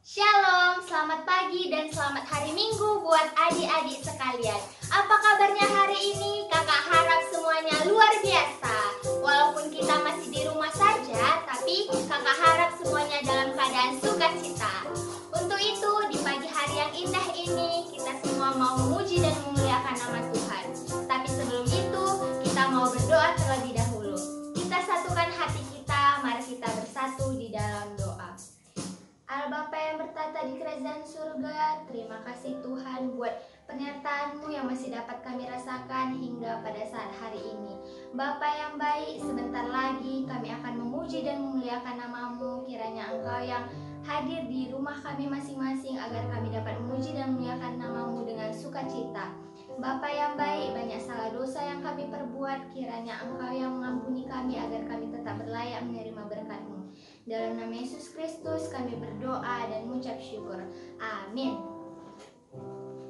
Shalom, selamat pagi dan selamat hari Minggu buat adik-adik sekalian. Apa kabarnya hari ini? Kakak harap semuanya luar biasa. Walaupun kita masih di rumah saja, tapi kakak harap semuanya dalam keadaan sukacita. Untuk itu, di pagi hari yang indah ini, kita semua mau memuji dan memuliakan nama Tuhan. Tapi sebelum itu, kita mau berdoa terlebih dahulu. Kita satukan hati kita, mari kita bersatu di dalam doa. Allah Bapa yang bertata di kerajaan surga, terima kasih Tuhan buat penyertaan-Mu yang masih dapat kami rasakan hingga pada saat hari ini. Bapa yang baik, sebentar lagi kami akan memuji dan memuliakan nama-Mu. Kiranya Engkau yang hadir di rumah kami masing-masing agar kami dapat memuji dan memuliakan nama-Mu dengan sukacita. Bapa yang baik, banyak salah dosa yang kami perbuat, kiranya Engkau yang mengampuni kami agar kami tetap berlayak menerima berkat-Mu. Dalam nama Yesus Kristus kami berdoa dan mengucap syukur. Amin.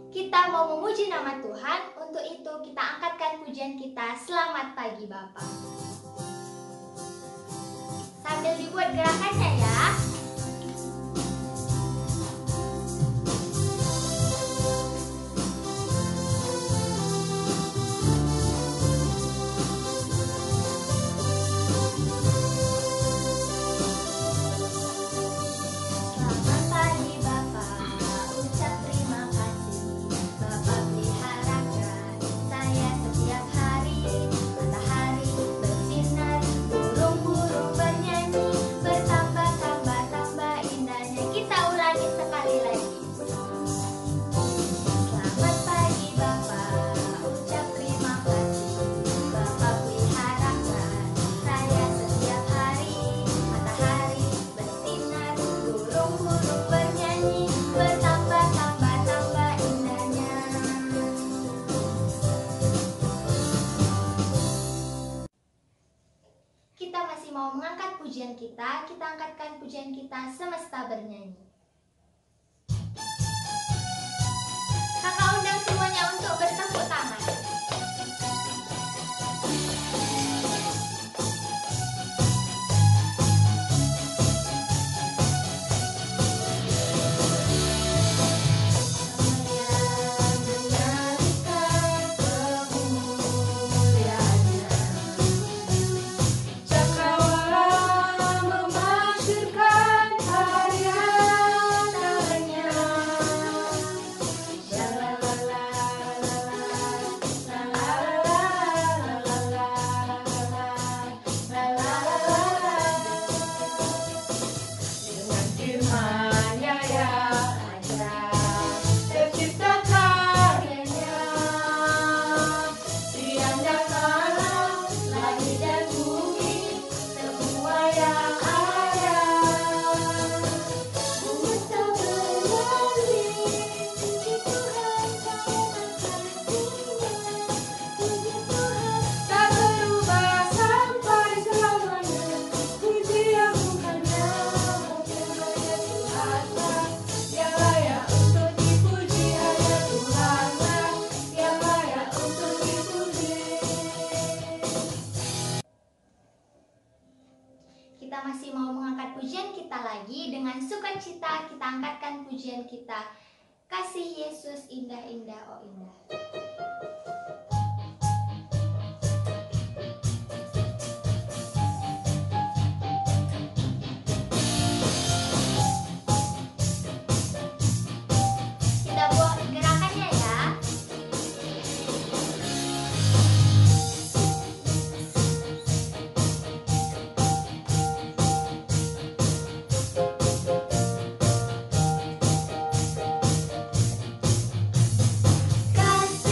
Kita mau memuji nama Tuhan. Untuk itu kita angkatkan pujian kita. Selamat pagi Bapa. Sambil dibuat gerakannya ya. Mau mengangkat pujian kita angkatkan pujian kita semesta bernyanyi. Kakak undang semuanya untuk bertepuk tangan. Kita masih mau mengangkat pujian kita lagi. Dengan sukacita kita angkatkan pujian kita. Kasih Yesus indah-indah, oh indah. Kita buat gerakannya ya. Kasih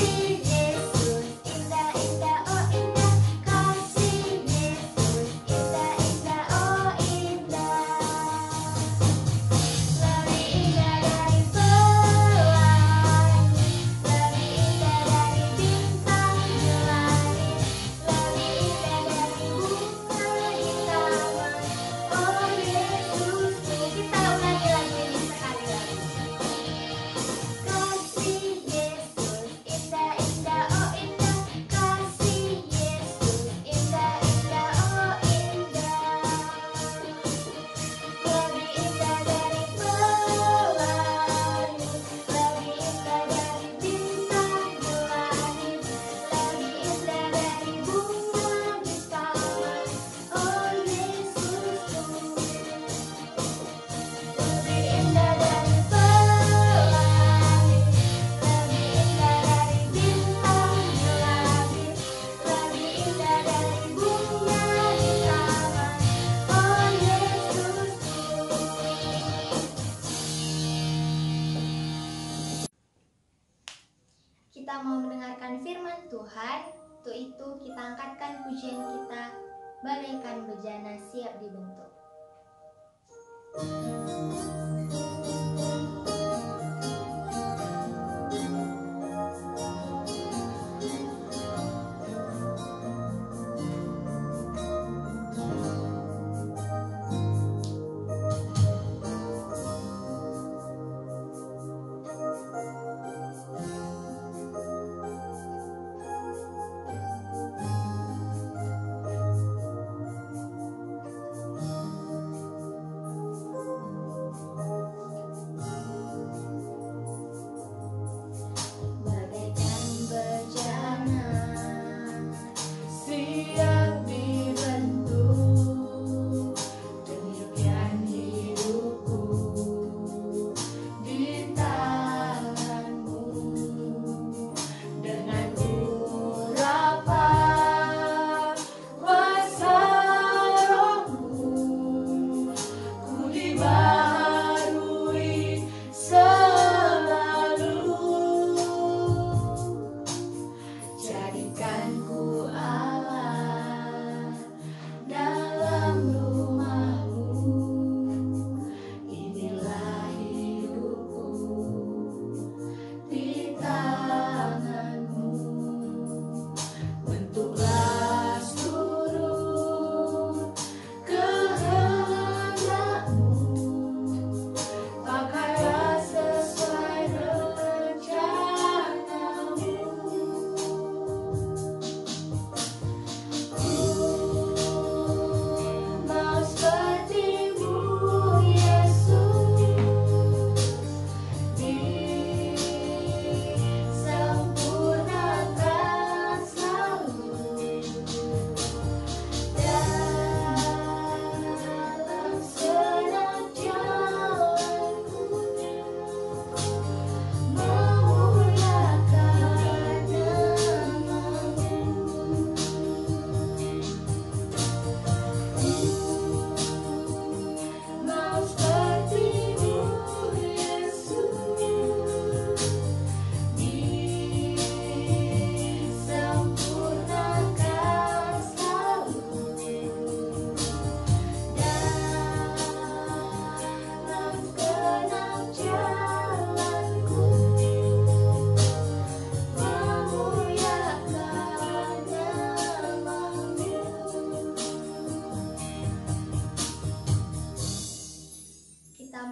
Tuhan. Untuk itu kita angkatkan pujian kita, bagaikan bejana siap dibentuk.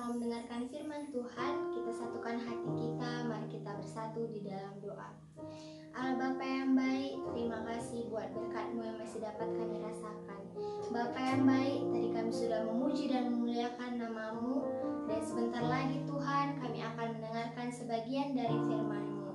Mendengarkan firman Tuhan, kita satukan hati kita, mari kita bersatu di dalam doa. Allah Bapa yang baik, terima kasih buat berkat-Mu yang masih dapat kami rasakan. Bapa yang baik, tadi kami sudah memuji dan memuliakan nama-Mu, dan sebentar lagi Tuhan kami akan mendengarkan sebagian dari firman-Mu.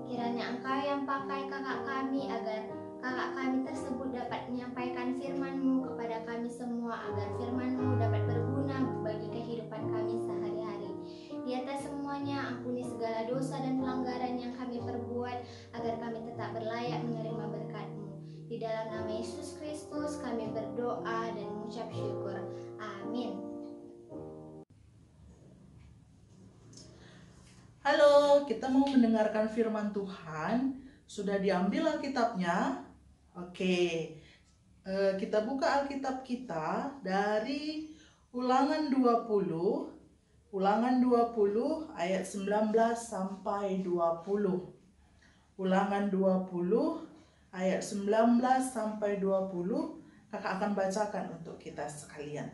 Kiranya Engkau yang pakai kakak kami agar kakak kami tersebut dapat menyampaikan firman-Mu kepada kami semua, agar firman-Mu dapat berguna bagi kehidupan kami sehari-hari. Di atas semuanya, ampuni segala dosa dan pelanggaran yang kami perbuat, agar kami tetap berlayak menerima berkat-Mu. Di dalam nama Yesus Kristus kami berdoa dan mengucap syukur. Amin. Halo, kita mau mendengarkan firman Tuhan. Sudah diambil Alkitabnya? Oke, kita buka Alkitab kita dari Ulangan 20 ayat 19 sampai 20. Ulangan 20 ayat 19 sampai 20, kakak akan bacakan untuk kita sekalian.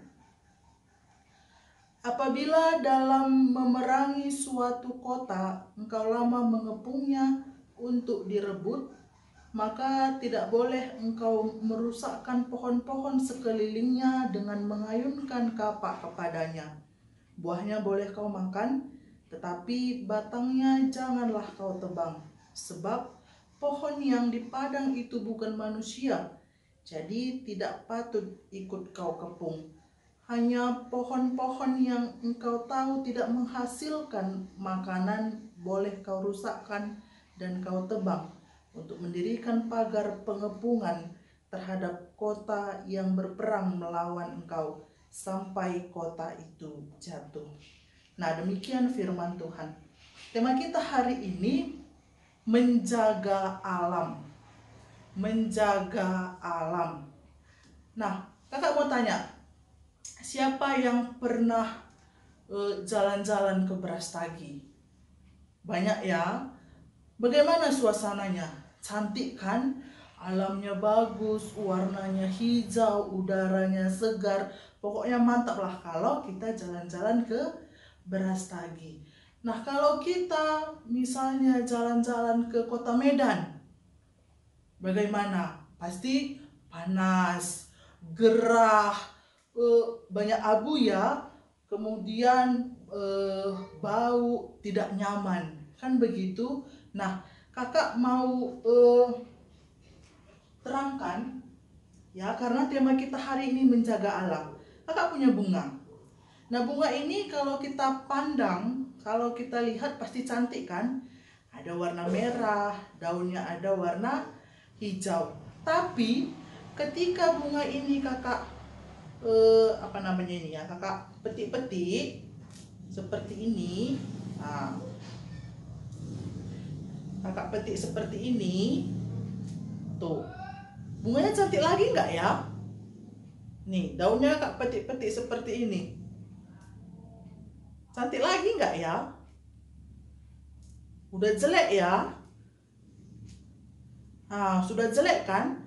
Apabila dalam memerangi suatu kota engkau lama mengepungnya untuk direbut, maka tidak boleh engkau merusakkan pohon-pohon sekelilingnya dengan mengayunkan kapak kepadanya. Buahnya boleh kau makan, tetapi batangnya janganlah kau tebang, sebab pohon yang di padang itu bukan manusia, jadi tidak patut ikut kau kepung. Hanya pohon-pohon yang engkau tahu tidak menghasilkan makanan boleh kau rusakkan dan kau tebang, untuk mendirikan pagar pengepungan terhadap kota yang berperang melawan engkau, sampai kota itu jatuh. Nah, demikian firman Tuhan. Tema kita hari ini, menjaga alam. menjaga alam. Nah, kakak mau tanya, siapa yang pernah jalan-jalan ke Brastagi? Banyak ya. Bagaimana suasananya? Cantik kan? Alamnya bagus, warnanya hijau, udaranya segar. Pokoknya mantap lah kalau kita jalan-jalan ke Brastagi. Nah, kalau kita misalnya jalan-jalan ke Kota Medan, bagaimana? Pasti panas, gerah, banyak abu ya, kemudian bau, tidak nyaman, kan begitu. Nah, kakak mau terangkan ya, karena tema kita hari ini menjaga alam. Kakak punya bunga. Nah, bunga ini kalau kita pandang, kalau kita lihat pasti cantik kan? Ada warna merah, daunnya ada warna hijau. Tapi ketika bunga ini kakak apa namanya ini ya, kakak petik-petik seperti ini. Nah, kakak petik seperti ini. Tuh, bunganya cantik lagi nggak ya? Nih, daunnya kakak petik-petik seperti ini. Cantik lagi nggak ya? Udah jelek ya? Nah, sudah jelek kan?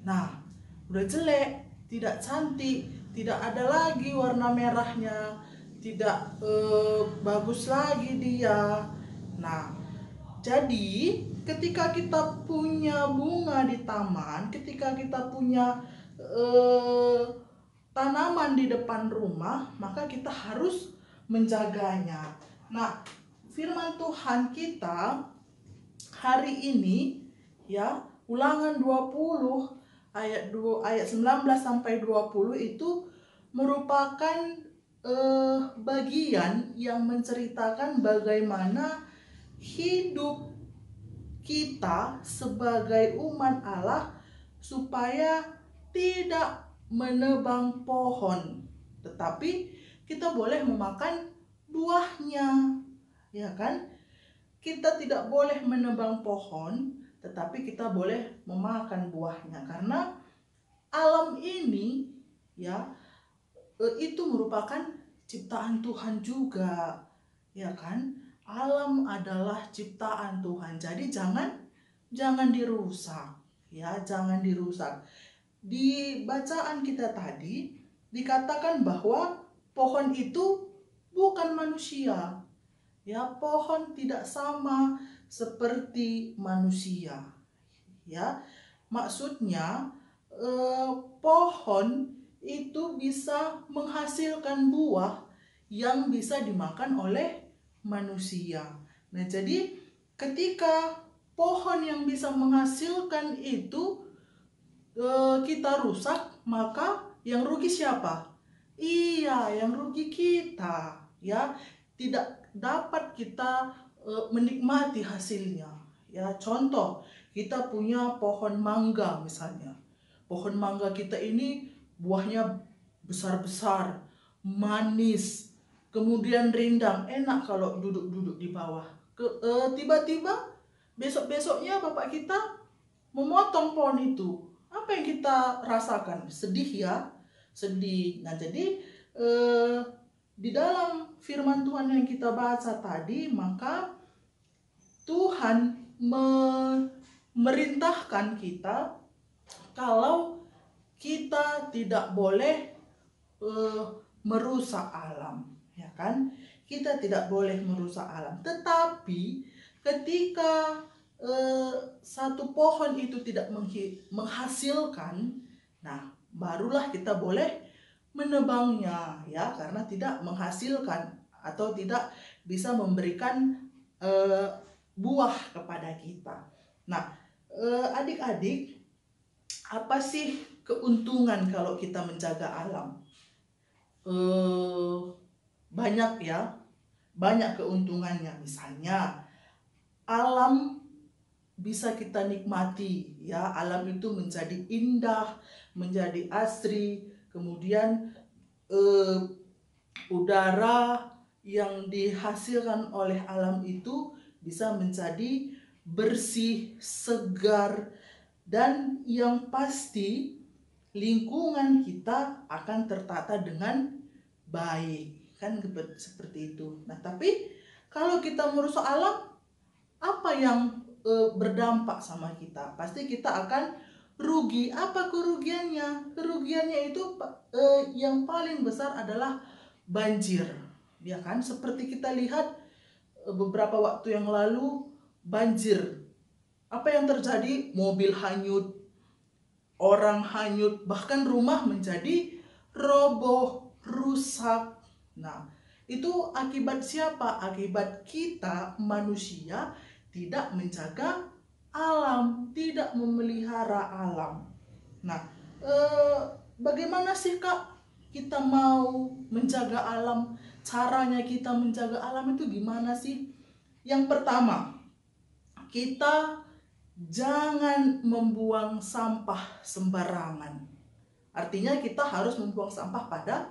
Nah, udah jelek, tidak cantik, tidak ada lagi warna merahnya, tidak bagus lagi dia. Nah, jadi ketika kita punya bunga di taman, ketika kita punya tanaman di depan rumah, maka kita harus menjaganya. Nah, firman Tuhan kita hari ini ya, Ulangan 20 ayat 19 sampai 20 itu merupakan bagian yang menceritakan bagaimana hidup kita sebagai umat Allah supaya tidak menebang pohon, tetapi kita boleh memakan buahnya, ya kan? Kita tidak boleh menebang pohon, tetapi kita boleh memakan buahnya, karena alam ini ya itu merupakan ciptaan Tuhan juga, ya kan? Alam adalah ciptaan Tuhan, jadi jangan dirusak, ya, jangan dirusak. Di bacaan kita tadi dikatakan bahwa pohon itu bukan manusia. Ya, pohon tidak sama seperti manusia. Ya, maksudnya pohon itu bisa menghasilkan buah yang bisa dimakan oleh manusia. Nah, jadi ketika pohon yang bisa menghasilkan itu kita rusak, maka yang rugi siapa? Iya, yang rugi kita, ya. Tidak dapat kita menikmati hasilnya. Ya, contoh, kita punya pohon mangga misalnya. Pohon mangga kita ini buahnya besar-besar, manis, kemudian rindang, enak kalau duduk-duduk di bawah. Tiba-tiba besok-besoknya bapak kita memotong pohon itu. Apa yang kita rasakan? Sedih ya, sedih. Nah, jadi di dalam firman Tuhan yang kita baca tadi, maka Tuhan memerintahkan kita kalau kita tidak boleh merusak alam, ya kan? Kita tidak boleh merusak alam. Tetapi ketika satu pohon itu tidak menghasilkan, nah barulah kita boleh menebangnya, ya, karena tidak menghasilkan atau tidak bisa memberikan buah kepada kita. Nah, adik-adik, apa sih keuntungan kalau kita menjaga alam? Banyak ya, banyak keuntungannya. Misalnya alam bisa kita nikmati, ya, alam itu menjadi indah, menjadi asri, kemudian udara yang dihasilkan oleh alam itu bisa menjadi bersih, segar, dan yang pasti lingkungan kita akan tertata dengan baik. Kan seperti itu. Nah, tapi kalau kita merusak alam, apa yang berdampak sama kita? Pasti kita akan rugi. Apa kerugiannya? Kerugiannya itu yang paling besar adalah banjir. Ya kan? Seperti kita lihat beberapa waktu yang lalu banjir. Apa yang terjadi? Mobil hanyut, orang hanyut, bahkan rumah menjadi roboh, rusak. Nah, itu akibat siapa? Akibat kita manusia tidak menjaga alam, tidak memelihara alam. Nah, bagaimana sih Kak kita mau menjaga alam? Caranya kita menjaga alam itu gimana sih? Yang pertama, kita jangan membuang sampah sembarangan. Artinya kita harus membuang sampah pada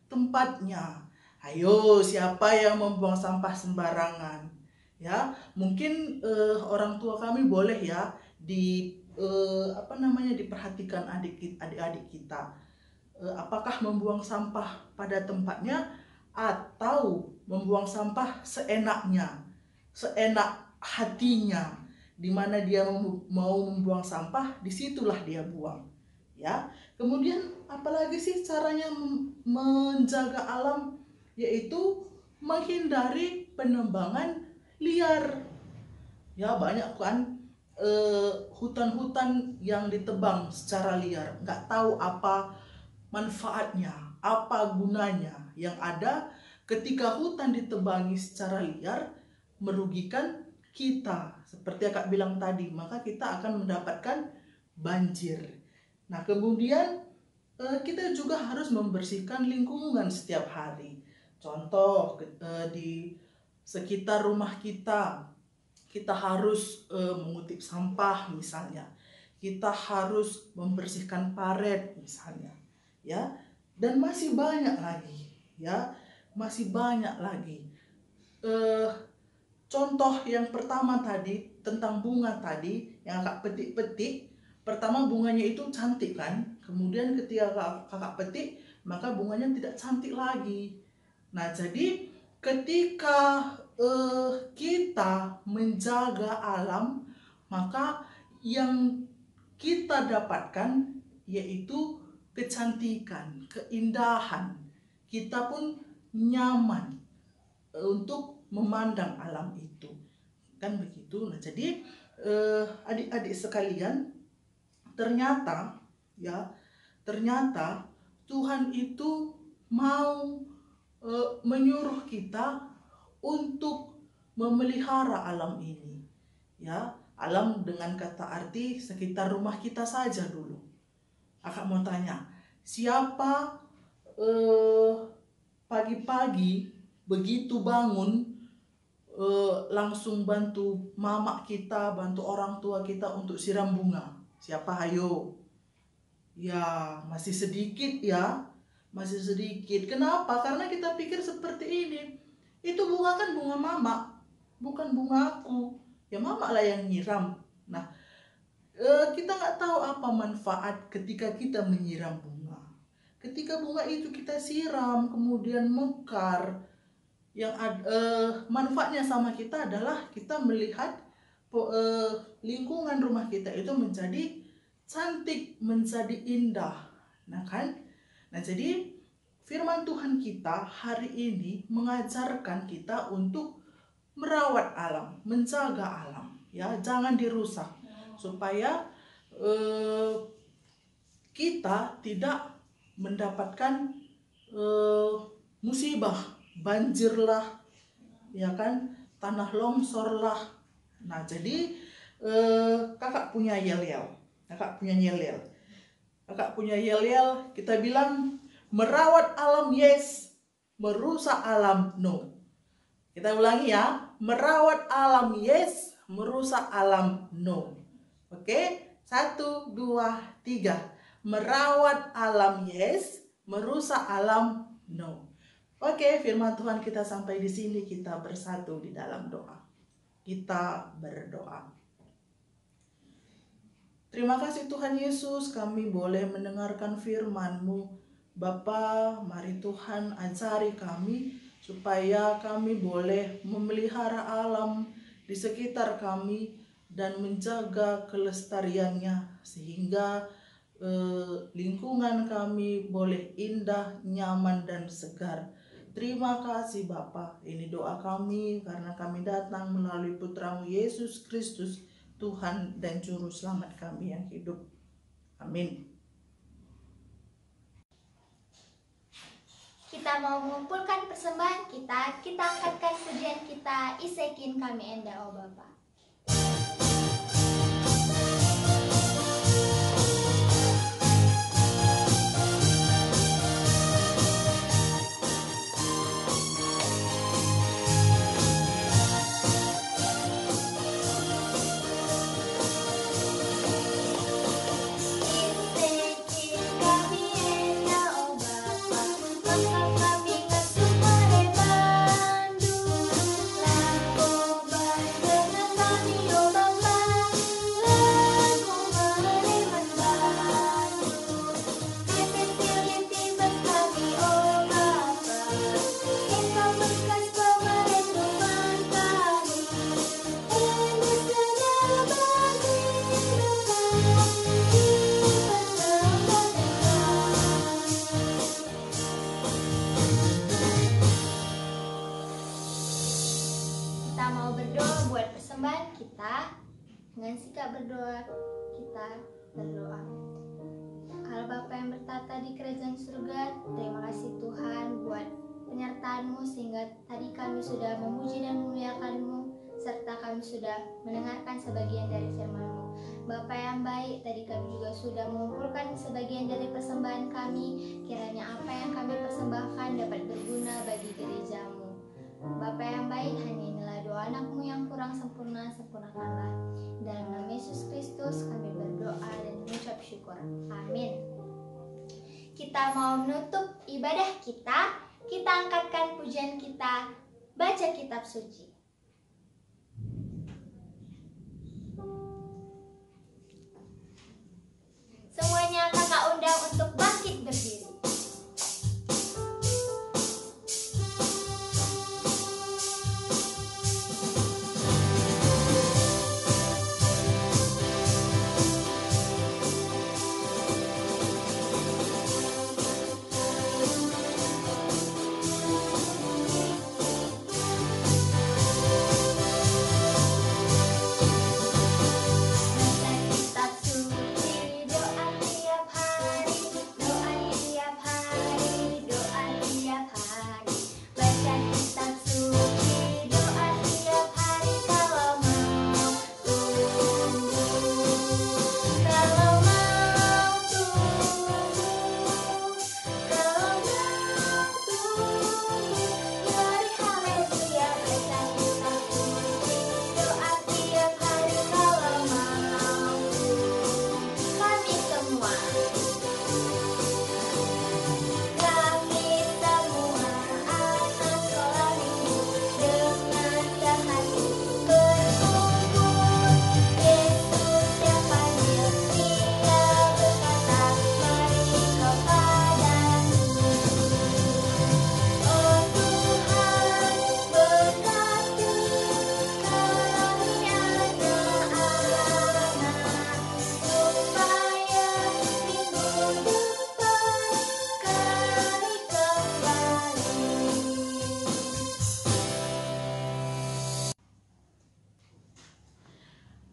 tempatnya. Ayo, siapa yang membuang sampah sembarangan? Ya, mungkin orang tua kami boleh ya diperhatikan adik-adik kita. Apakah membuang sampah pada tempatnya atau membuang sampah seenaknya, seenak hatinya, di mana dia mau membuang sampah, disitulah dia buang. Ya, kemudian apalagi sih caranya menjaga alam, yaitu menghindari penebangan liar. Ya, banyak kan hutan-hutan yang ditebang secara liar, nggak tahu apa manfaatnya, apa gunanya. Yang ada ketika hutan ditebangi secara liar merugikan kita, seperti Kak bilang tadi, maka kita akan mendapatkan banjir. Nah, kemudian kita juga harus membersihkan lingkungan setiap hari. Contoh, di sekitar rumah kita harus mengutip sampah misalnya. Kita harus membersihkan paret misalnya, ya. Dan masih banyak lagi, ya. Masih banyak lagi. Contoh yang pertama tadi tentang bunga tadi yang Kakak petik-petik. Pertama bunganya itu cantik kan, kemudian ketika Kakak petik maka bunganya tidak cantik lagi. Nah, jadi ketika kita menjaga alam, maka yang kita dapatkan yaitu kecantikan, keindahan. Kita pun nyaman untuk memandang alam itu. Kan begitu. Nah, jadi adik-adik sekalian, ternyata Tuhan itu mau menyuruh kita untuk memelihara alam ini. Ya, alam dengan kata arti sekitar rumah kita saja dulu. Kakak mau tanya, siapa pagi-pagi begitu bangun langsung bantu mama kita, bantu orang tua kita untuk siram bunga? Siapa, hayo? Ya, masih sedikit ya. Masih sedikit. Kenapa? Karena kita pikir seperti ini. Itu bunga kan bunga mama, bukan bunga aku. Ya mama lah yang nyiram. Nah, kita nggak tahu apa manfaat ketika kita menyiram bunga. Ketika bunga itu kita siram, kemudian mekar, yang manfaatnya sama kita adalah kita melihat lingkungan rumah kita itu menjadi cantik, menjadi indah. Nah kan? Nah, jadi firman Tuhan kita hari ini mengajarkan kita untuk merawat alam, menjaga alam, ya, jangan dirusak, supaya kita tidak mendapatkan musibah, banjirlah, ya kan, tanah longsorlah. Nah, jadi kakak punya yel-yel. Kakak punya yel-yel, kita bilang merawat alam yes, merusak alam no. Kita ulangi ya, merawat alam yes, merusak alam no. Oke, 1, 2, 3. Merawat alam yes, merusak alam no. Oke, firman Tuhan kita sampai di sini, kita bersatu di dalam doa. Kita berdoa. Terima kasih Tuhan Yesus, kami boleh mendengarkan firman-Mu. Bapa, mari Tuhan ajari kami supaya kami boleh memelihara alam di sekitar kami dan menjaga kelestariannya sehingga lingkungan kami boleh indah, nyaman, dan segar. Terima kasih Bapa. Ini doa kami karena kami datang melalui Putra-Mu Yesus Kristus, Tuhan dan Juru Selamat kami yang hidup. Amin. Kita mau mengumpulkan persembahan kita angkatkan pujian kita, Isekin kami enda o Bapa. Dengan sikap berdoa, kita berdoa. Allah Bapa yang bertata di kerajaan surga, terima kasih Tuhan buat penyertaan-Mu sehingga tadi kami sudah memuji dan memuliakan-Mu, serta kami sudah mendengarkan sebagian dari firman-Mu. Bapa yang baik, tadi kami juga sudah mengumpulkan sebagian dari persembahan kami, kiranya apa yang kami persembahkan dapat berguna bagi gereja-Mu. Bapa yang baik, hanya inilah doa anak-Mu yang kurang sempurna, sempurnakanlah. Dalam nama Yesus Kristus kami berdoa dan mengucap syukur. Amin. Kita mau menutup ibadah kita angkatkan pujian kita, baca kitab suci. Semuanya kakak undang untuk bangkit berdiri.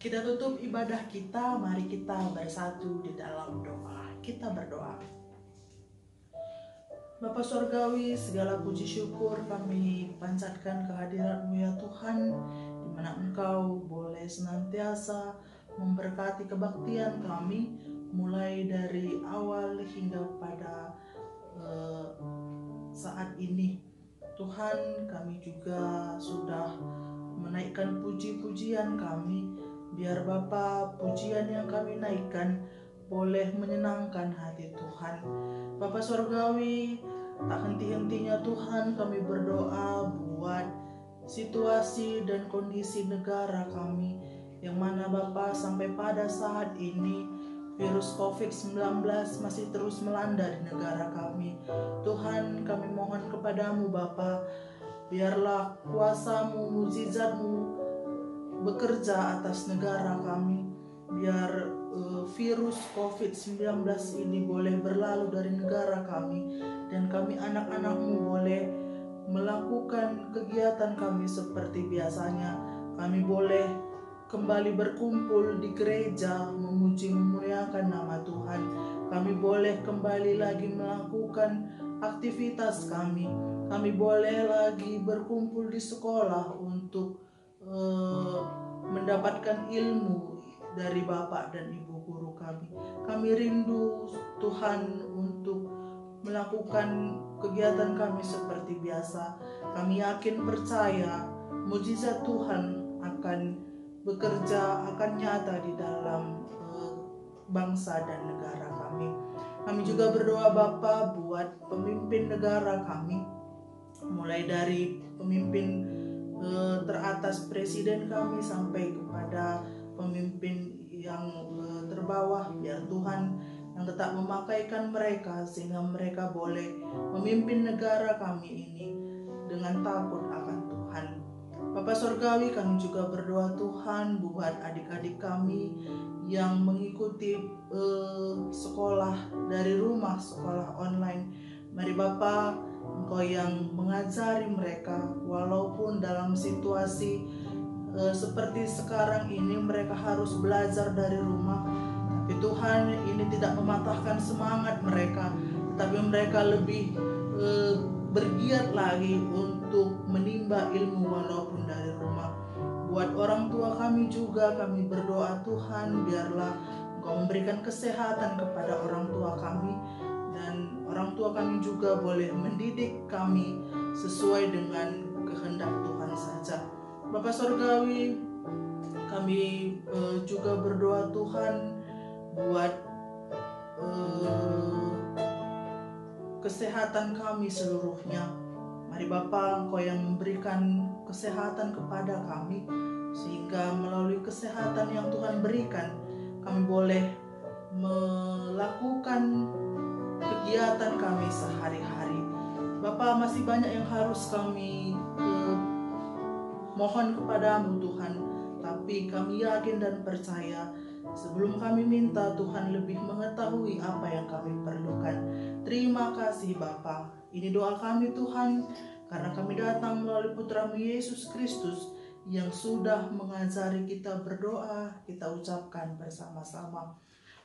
Kita tutup ibadah kita, mari kita bersatu di dalam doa. Kita berdoa. Bapa Surgawi, segala puji syukur kami panjatkan kehadirat-Mu ya Tuhan, di mana Engkau boleh senantiasa memberkati kebaktian kami, mulai dari awal hingga pada saat ini. Tuhan, kami juga sudah menaikkan puji-pujian kami. Biar Bapa, pujian yang kami naikkan boleh menyenangkan hati Tuhan. Bapa Surgawi, tak henti-hentinya Tuhan kami berdoa buat situasi dan kondisi negara kami yang mana Bapa sampai pada saat ini virus COVID-19 masih terus melanda di negara kami. Tuhan, kami mohon kepadamu Bapa, biarlah kuasa-Mu, mukjizat-Mu bekerja atas negara kami. Biar virus COVID-19 ini boleh berlalu dari negara kami, dan kami anak-anak-Mu boleh melakukan kegiatan kami seperti biasanya. Kami boleh kembali berkumpul di gereja, memuji memuliakan nama Tuhan. Kami boleh kembali lagi melakukan aktivitas kami. Kami boleh lagi berkumpul di sekolah untuk mendapatkan ilmu dari Bapak dan Ibu guru kami. Kami rindu Tuhan untuk melakukan kegiatan kami seperti biasa. Kami yakin percaya mukjizat Tuhan akan bekerja, akan nyata di dalam bangsa dan negara kami. Kami juga berdoa Bapa buat pemimpin negara kami, mulai dari pemimpin teratas presiden kami sampai kepada pemimpin yang terbawah. Biar Tuhan yang tetap memakaikan mereka sehingga mereka boleh memimpin negara kami ini dengan takut akan Tuhan. Bapa Surgawi, kami juga berdoa Tuhan buat adik-adik kami yang mengikuti sekolah dari rumah, sekolah online. Mari Bapa, Engkau yang mengajari mereka, walaupun dalam situasi seperti sekarang ini mereka harus belajar dari rumah. Tapi Tuhan, ini tidak mematahkan semangat mereka, tapi mereka lebih bergiat lagi untuk menimba ilmu walaupun dari rumah. Buat orang tua kami juga, kami berdoa Tuhan, biarlah Engkau memberikan kesehatan kepada orang tua kami, dan orang tua kami juga boleh mendidik kami sesuai dengan kehendak Tuhan saja. Bapa Surgawi, kami juga berdoa Tuhan buat kesehatan kami seluruhnya. Mari Bapa, Engkau yang memberikan kesehatan kepada kami, sehingga melalui kesehatan yang Tuhan berikan, kami boleh melakukan kegiatan kami sehari-hari. Bapa, masih banyak yang harus kami mohon kepadamu Tuhan, tapi kami yakin dan percaya sebelum kami minta, Tuhan lebih mengetahui apa yang kami perlukan. Terima kasih Bapa. Ini doa kami Tuhan, karena kami datang melalui Putra-Mu Yesus Kristus yang sudah mengajari kita berdoa. Kita ucapkan bersama-sama.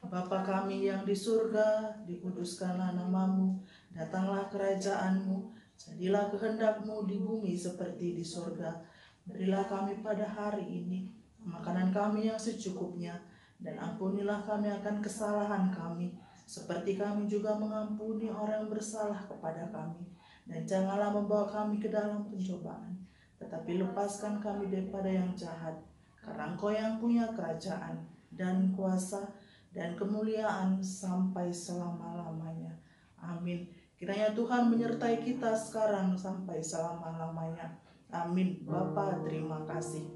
Bapa kami yang di surga, dikuduskanlah nama-Mu, datanglah kerajaan-Mu, jadilah kehendak-Mu di bumi seperti di surga. Berilah kami pada hari ini makanan kami yang secukupnya, dan ampunilah kami akan kesalahan kami, seperti kami juga mengampuni orang yang bersalah kepada kami. Dan janganlah membawa kami ke dalam pencobaan, tetapi lepaskan kami daripada yang jahat. Karena Engkau yang punya kerajaan dan kuasa dan kemuliaan sampai selama-lamanya. Amin. Kiranya Tuhan menyertai kita sekarang sampai selama-lamanya. Amin. Bapa, terima kasih.